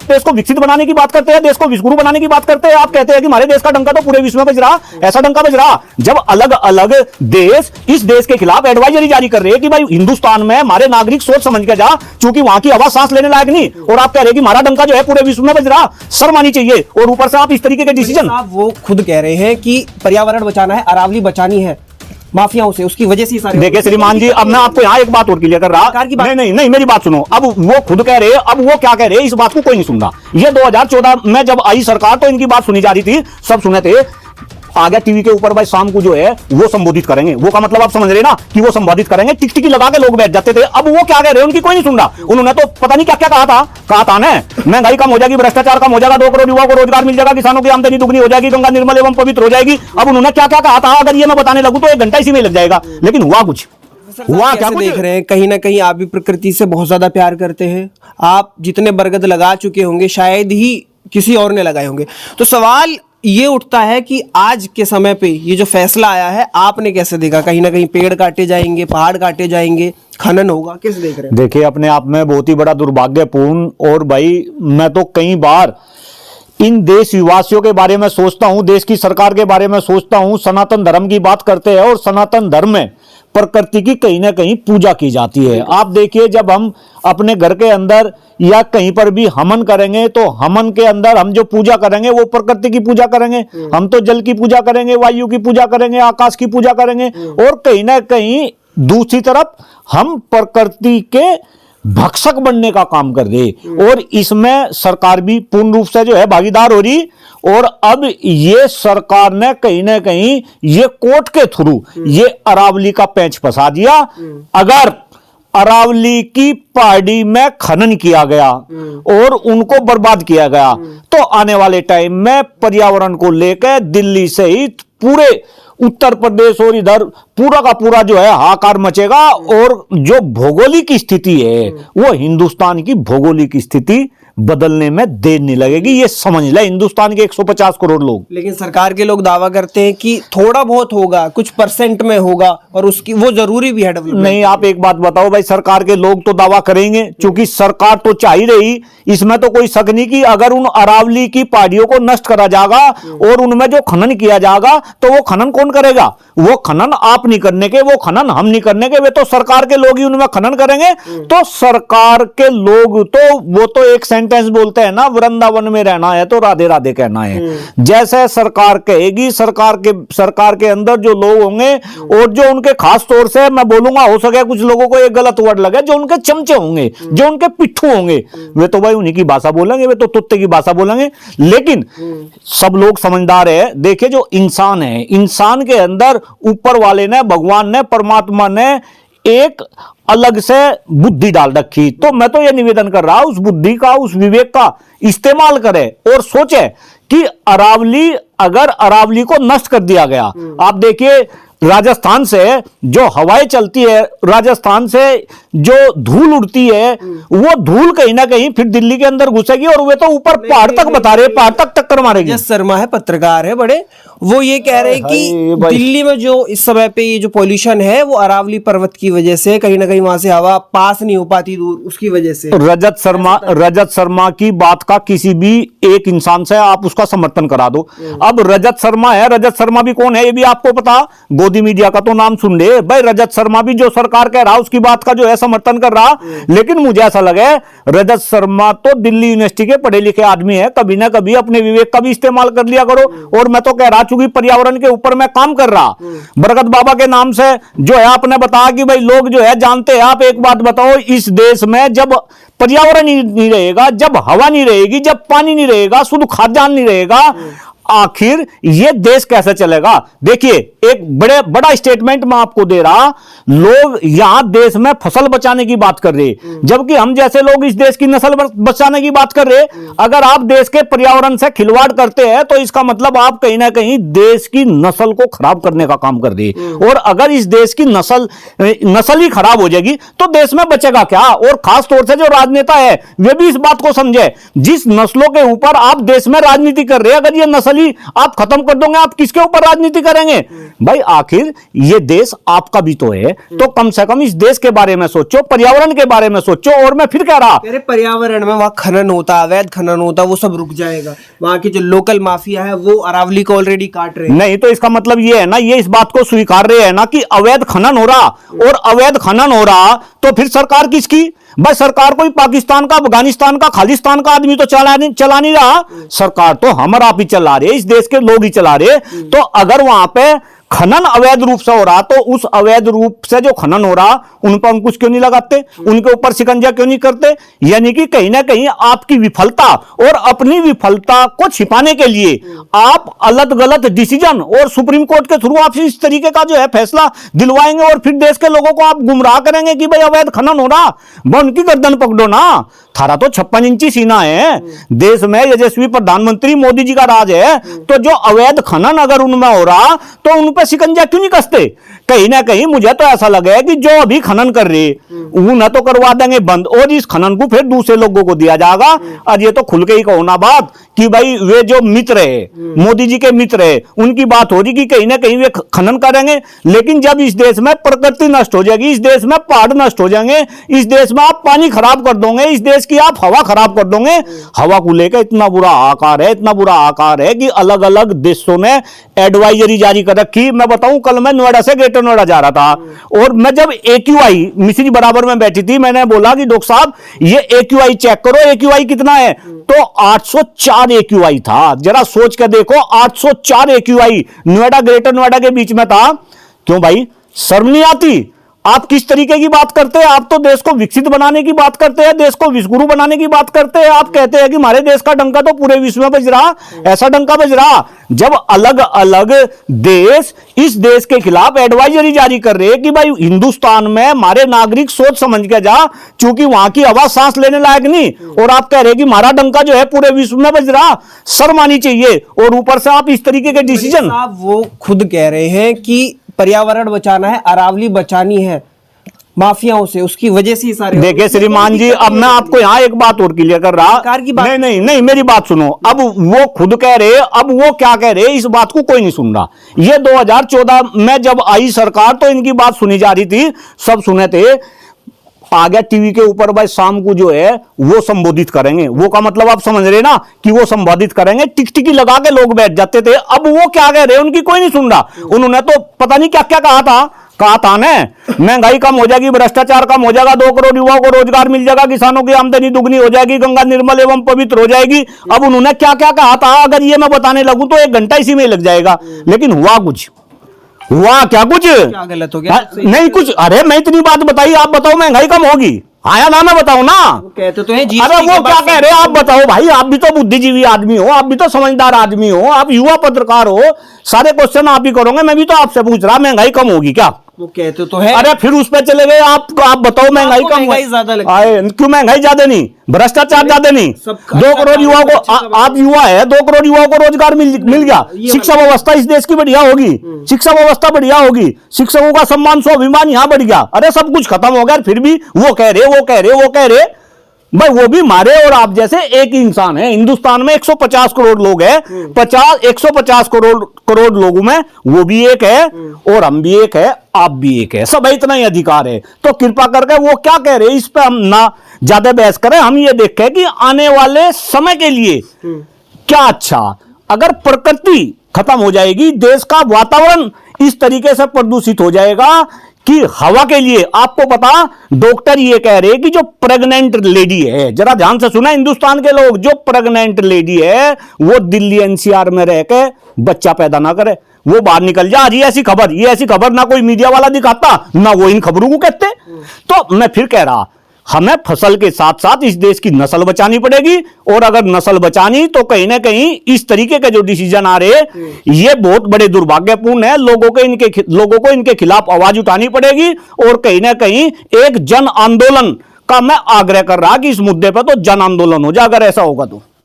देश को विकसित बनाने की बात करते हैं, देश को विश्वगुरु बनाने की बात करते हैं। आप कहते हैं कि हमारे देश का डंका तो पूरे विश्व में बज रहा, ऐसा डंका बज रहा जब अलग अलग देश इस देश के खिलाफ एडवाइजरी जारी कर रहे हैं कि भाई हिंदुस्तान में हमारे नागरिक सोच समझ के जा, क्योंकि वहां की हवा सांस लेने लायक नहीं, और आप कह रहे हैं कि हमारा डंका जो है पूरे विश्व में बज रहा। शर्म आनी चाहिए। और ऊपर से आप इस तरीके के डिसीजन, वो खुद कह रहे हैं कि पर्यावरण बचाना है, अरावली बचानी है माफियाओं से, उसकी वजह से सारे। देखिए श्रीमान जी, अब मैं आपको यहाँ एक बात और क्लियर कर रहा। नहीं, मेरी बात सुनो। अब वो खुद कह रहे, अब वो क्या कह रहे, इस बात को कोई नहीं सुन रहा। ये 2014 में जब आई सरकार तो इनकी बात सुनी जा रही थी, सब सुने थे। आ गया टीवी के ऊपर भाई शाम को जो है वो संबोधित करेंगे, वो का मतलब आप समझ रहे ना कि वो संबोधित करेंगे, टिकटिकी लगा के लोग बैठ जाते थे। अब वो क्या कह रहे हैं उनकी कोई नहीं सुन रहा। उन्होंने तो पता नहीं क्या क्या कहा था ना, महंगाई कम हो जाएगी, भ्रष्टाचार कम हो जाएगा, 2 करोड़ युवाओं को रोजगार मिल जाएगा, किसानों की आमदनी दुगनी हो जाएगी, गंगा निर्मल एवं पवित्र हो जाएगी। अब उन्होंने क्या क्या कहा था, अगर ये मैं बताने लगूं तो 1 घंटा इसी में लग जाएगा, लेकिन हुआ कुछ हुआ क्या? देख रहे हैं कहीं ना कहीं आप भी प्रकृति से बहुत ज्यादा प्यार करते हैं। आप जितने बरगद लगा चुके होंगे शायद ही किसी और ने लगाए होंगे। तो सवाल ये उठता है कि आज के समय पे ये जो फैसला आया है आपने कैसे देखा? कहीं ना कहीं पेड़ काटे जाएंगे, पहाड़ काटे जाएंगे, खनन होगा, कैसे देख रहे हैं? देखिए अपने आप में बहुत ही बड़ा दुर्भाग्यपूर्ण। और भाई मैं तो कई बार इन देश विवासियों के बारे में सोचता हूं, देश की सरकार के बारे में सोचता हूं। सनातन धर्म की बात करते हैं और सनातन धर्म में प्रकृति की कहीं ना कहीं पूजा की जाती है। आप देखिए जब हम अपने घर के अंदर या कहीं पर भी हवन करेंगे तो हवन के अंदर हम जो पूजा करेंगे वो प्रकृति की पूजा करेंगे। हम तो जल की पूजा करेंगे, वायु की पूजा करेंगे, आकाश की पूजा करेंगे, और कहीं ना कहीं दूसरी तरफ हम प्रकृति के भक्षक बनने का काम कर रहे। और इसमें सरकार भी पूर्ण रूप से जो है भागीदार हो रही। और अब ये सरकार ने कहीं ना कहीं ये कोर्ट के थ्रू ये अरावली का पेंच फंसा दिया। अगर अरावली की पहाड़ी में खनन किया गया और उनको बर्बाद किया गया तो आने वाले टाइम में पर्यावरण को लेकर दिल्ली सहित पूरे उत्तर प्रदेश और इधर पूरा का पूरा जो है हाहाकार मचेगा। और जो भौगोलिक स्थिति है वो हिंदुस्तान की भौगोलिक स्थिति बदलने में देर नहीं लगेगी। ये समझ ले हिंदुस्तान के 150 करोड़ लोग। लेकिन सरकार के लोग दावा करते हैं कि थोड़ा बहुत होगा, कुछ परसेंट में होगा, और उसकी वो जरूरी भी है डेवलपमेंट। नहीं, आप एक बात बताओ भाई, सरकार के लोग तो दावा करेंगे क्योंकि सरकार तो चाह ही रही, इसमें तो कोई शक नहीं कि अगर उन अरावली की पहाड़ियों को नष्ट करा जाएगा और उनमें जो खनन किया जाएगा तो वो खनन कौन करेगा? वो खनन आप नहीं करने के, वो खनन हम नहीं करने के, वे तो सरकार के लोग ही उनमें खनन करेंगे। तो सरकार के लोग तो वो तो एक सेंटेंस बोलते हैं ना, वृंदावन में रहना है तो राधे राधे कहना है। जैसे सरकार कहेगी, सरकार के अंदर जो लोग होंगे और जो उनके खास तौर से मैं बोलूंगा, हो सके कुछ लोगों को एक गलत वर्ड लगे, जो उनके चमचे होंगे, जो उनके पिट्ठू होंगे, वे तो भाई उन्हीं की भाषा बोलेंगे, वे तो तुत्ते की भाषा बोलेंगे। लेकिन सब लोग समझदार है। देखिए जो इंसान है, इंसान के अंदर ऊपर वाले ने, भगवान ने, परमात्मा ने एक अलग से बुद्धि डाल रखी। तो मैं तो यह निवेदन कर रहा हूं उस बुद्धि का, उस विवेक का इस्तेमाल करे और सोचे कि अगर अरावली को नष्ट कर दिया गया। आप देखिए राजस्थान से जो हवाएं चलती है, राजस्थान से जो धूल उड़ती है, वो धूल कहीं ना कहीं फिर दिल्ली के अंदर घुसेगी और वे तो ऊपर पहाड़ तक बता रहे, पहाड़ तक टक्कर मारेगी। जस शर्मा है, पत्रकार है बड़े, वो ये कह रहे हैं कि दिल्ली में जो इस समय पे ये जो पॉल्यूशन है वो अरावली पर्वत की वजह से, कहीं ना कहीं वहां से हवा पास नहीं हो पाती दूर, उसकी वजह से। रजत शर्मा की बात का किसी भी एक इंसान से आप उसका समर्थन करा दो। अब रजत शर्मा है, रजत शर्मा भी कौन है ये भी आपको पता, गोदी मीडिया का तो नाम सुन ले भाई। रजत शर्मा भी जो सरकार कह रहा उसकी बात का जो है समर्थन कर रहा। लेकिन मुझे ऐसा लगे रजत शर्मा तो दिल्ली यूनिवर्सिटी के पढ़े लिखे आदमी है, कभी ना कभी अपने विवेक का भी इस्तेमाल कर लिया करो। और मैं तो कह रहा चूंकि पर्यावरण के ऊपर मैं काम कर रहा, बरगद बाबा के नाम से जो है आपने बताया कि भाई लोग जो है जानते हैं। आप एक बात बताओ, इस देश में जब पर्यावरण नहीं रहेगा, जब हवा नहीं रहेगी, जब पानी नहीं रहेगा, शुद्ध खाद्यान्न नहीं रहेगा, आखिर ये देश कैसे चलेगा? देखिए एक बड़ा स्टेटमेंट मैं आपको दे रहा, लोग यहां देश में फसल बचाने की बात कर रहे, जबकि हम जैसे लोग इस देश की नस्ल बचाने की बात कर रहे। अगर आप देश के पर्यावरण से खिलवाड़ करते हैं तो इसका मतलब आप कहीं ना कहीं देश की नस्ल को खराब करने का काम कर रहे। और अगर इस देश की नस्ल ही खराब हो जाएगी तो देश में बचेगा क्या? और खास तौर से जो राजनेता है वे भी इस बात को समझे, जिस नस्लों के ऊपर आप देश में राजनीति कर रहे हैं, अगर ये नस्ल नसली आप खत्म कर दोगे, आप किसके ऊपर राजनीति करेंगे? भाई आखिर ये देश आपका भी तो है, तो कम से कम इस देश के बारे में सोचो, पर्यावरण के बारे में सोचो। और मैं फिर कह रहा, अरे पर्यावरण में वहाँ खनन होता, अवैध खनन होता, वो सब रुक जाएगा। वहाँ की जो लोकल माफिया है वो अरावली को ऑलरेडी काट रहे हैं। नहीं तो इसका मतलब ये है ना, ये इस बात को स्वीकार रहे हैं ना कि अवैध खनन हो रहा, और अवैध खनन हो रहा तो फिर सरकार किसकी? भाई सरकार कोई पाकिस्तान का, अफगानिस्तान का, खालिस्तान का आदमी तो चला नहीं रहा, सरकार तो हम और आप ही चला रहे, इस देश के लोग ही चला रहे। तो अगर वहां पे खनन अवैध रूप से हो रहा, तो उस अवैध रूप से जो खनन हो रहा उन पर अंकुश क्यों नहीं लगाते, उनके ऊपर शिकंजा क्यों नहीं करते? यानी कि कहीं ना कहीं आपकी विफलता और अपनी विफलता को छिपाने के लिए आप अलग गलत डिसीजन और सुप्रीम कोर्ट के थ्रू आप इस तरीके का जो है फैसला दिलवाएंगे, और फिर देश के लोगों को आप गुमराह करेंगे कि भाई अवैध खनन हो रहा, उनकी गर्दन पकड़ो ना। थारा तो 56 इंची सीना है, देश में यशस्वी प्रधानमंत्री मोदी जी का राज है, तो जो अवैध खनन अगर उनमें हो रहा तो उन पे शिकंजा क्यों नहीं कसते? कहीं ना कहीं मुझे तो ऐसा लगे कि जो अभी खनन कर रहे उन्हें तो करवा देंगे बंद, और इस खनन को फिर दूसरे लोगों को दिया जाएगा। और ये तो खुल के ही कहो ना बात कि भाई वे जो मित्र है, मोदी जी के मित्र है, उनकी बात हो रही कि कहीं ना कहीं वे खनन करेंगे। लेकिन जब इस देश में प्रकृति नष्ट हो जाएगी, इस देश में पहाड़ नष्ट हो जाएंगे, इस देश में आप पानी खराब कर दोगे, इस देश की आप हवा खराब कर दोगे, हवा को लेकर इतना बुरा आकार है, इतना बुरा आकार है कि अलग अलग देशों ने एडवाइजरी जारी कर रखी। मैं बताऊं, कल मैं नोएडा से ग्रेटर नोएडा जा रहा था, और मैं जब AQI मिश्री बराबर में बैठी थी, मैंने बोला कि डॉक्टर साहब ये AQI चेक करो, AQI कितना है? तो 804 AQI था। जरा सोच कर देखो, 804 AQI नोएडा ग्रेटर नोएडा के बीच में था। क्यों भाई, शर्म नहीं आती? आप किस तरीके की बात करते हैं? आप तो देश को विकसित बनाने की बात करते हैं, देश को विश्वगुरु बनाने की बात करते हैं। आप कहते हैं कि हमारे देश का डंका तो पूरे विश्व में बज रहा, ऐसा डंका बज रहा जब अलग अलग देश इस देश के खिलाफ एडवाइजरी जारी कर रहे हैं कि भाई हिंदुस्तान में हमारे नागरिक सोच समझ के जा, क्योंकि वहां की हवा सांस लेने लायक नहीं, और आप कह रहे हैं कि हमारा डंका जो है पूरे विश्व में बज रहा। शर्म आनी चाहिए। और ऊपर से आप इस तरीके के डिसीजन, आप वो खुद कह रहे हैं कि पर्यावरण बचाना है, अरावली बचानी है माफियाओं से, उसकी वजह से ही सारे। देखिए श्रीमान जी, अब मैं आपको यहाँ एक बात और क्लियर कर रहा, सरकार की बात नहीं मेरी बात सुनो। अब वो खुद कह रहे, अब वो क्या कह रहे, इस बात को कोई नहीं सुन रहा। ये 2014 में जब आई सरकार तो इनकी बात सुनी जा रही थी, सब सुने थे। आ गया टीवी के ऊपर, भाई शाम को जो है वो संबोधित करेंगे, वो का मतलब आप समझ रहे ना कि वो संबोधित करेंगे, टिकटिकी लगा के लोग बैठ जाते थे। अब वो क्या कह रहे हैं उनकी कोई नहीं सुन रहा। उन्होंने तो पता नहीं क्या क्या कहा था ना, महंगाई कम हो जाएगी, भ्रष्टाचार कम हो जाएगा, 2 करोड़ युवाओं को रोजगार मिल जाएगा, किसानों की आमदनी दुगनी हो जाएगी, गंगा निर्मल एवं पवित्र हो जाएगी। अब उन्होंने क्या क्या कहा था, अगर ये मैं बताने लगूं तो 1 घंटा इसी में लग जाएगा। लेकिन हुआ कुछ, हुआ क्या कुछ? क्या गलत हो गया? नहीं कुछ। अरे मैं इतनी बात बताई, आप बताओ महंगाई कम होगी? आया ना, मैं बताऊं ना? कहते तो है अरे वो क्या कह रहे हैं आप बताओ भाई। आप भी तो बुद्धिजीवी आदमी हो, आप भी तो समझदार आदमी हो, आप युवा पत्रकार हो, सारे क्वेश्चन आप ही करोगे। मैं भी तो आपसे पूछ रहा महंगाई कम होगी क्या? वो कहते तो है। अरे फिर उस पर चले गए आप बताओ महंगाई कम। महंगाई ज्यादा लगती है। क्यों महंगाई ज्यादा नहीं, भ्रष्टाचार ज्यादा नहीं? 2 करोड़ युवाओं को, आप युवा है, 2 करोड़ युवाओं को रोजगार मिल गया। शिक्षा व्यवस्था इस देश की बढ़िया होगी, शिक्षा व्यवस्था बढ़िया होगी, शिक्षकों का सम्मान स्वाभिमान यहाँ बढ़ गया। अरे सब कुछ खत्म हो गया, फिर भी वो कह रहे भाई वो भी मारे और आप जैसे एक ही इंसान है। हिंदुस्तान में 150 करोड़ लोग हैं, 150 करोड़ लोगों में वो भी एक है, और हम भी एक है, आप भी एक है, सब इतना ही अधिकार है। तो कृपा करके वो क्या कह रहे हैं इस पे हम ना ज्यादा बहस करें। हम ये देखें कि आने वाले समय के लिए क्या अच्छा, अगर प्रकृति खत्म हो जाएगी, देश का वातावरण इस तरीके से प्रदूषित हो जाएगा कि हवा के लिए, आपको पता डॉक्टर ये कह रहे हैं कि जो प्रेग्नेंट लेडी है, जरा ध्यान से सुना हिंदुस्तान के लोग, जो प्रेग्नेंट लेडी है वो दिल्ली NCR में रह के बच्चा पैदा ना करे, वो बाहर निकल जा। ये ऐसी खबर ना कोई मीडिया वाला दिखाता, ना वो इन खबरों को कहते। तो मैं फिर कह रहा, हमें फसल के साथ साथ इस देश की नस्ल बचानी पड़ेगी, और अगर नस्ल बचानी तो कहीं ना कहीं इस तरीके के जो डिसीजन आ रहे ये बहुत बड़े दुर्भाग्यपूर्ण है। लोगों को इनके खिलाफ आवाज उठानी पड़ेगी, और कहीं ना कहीं एक जन आंदोलन का मैं आग्रह कर रहा कि इस मुद्दे पर तो जन आंदोलन हो जाए, अगर ऐसा होगा तो।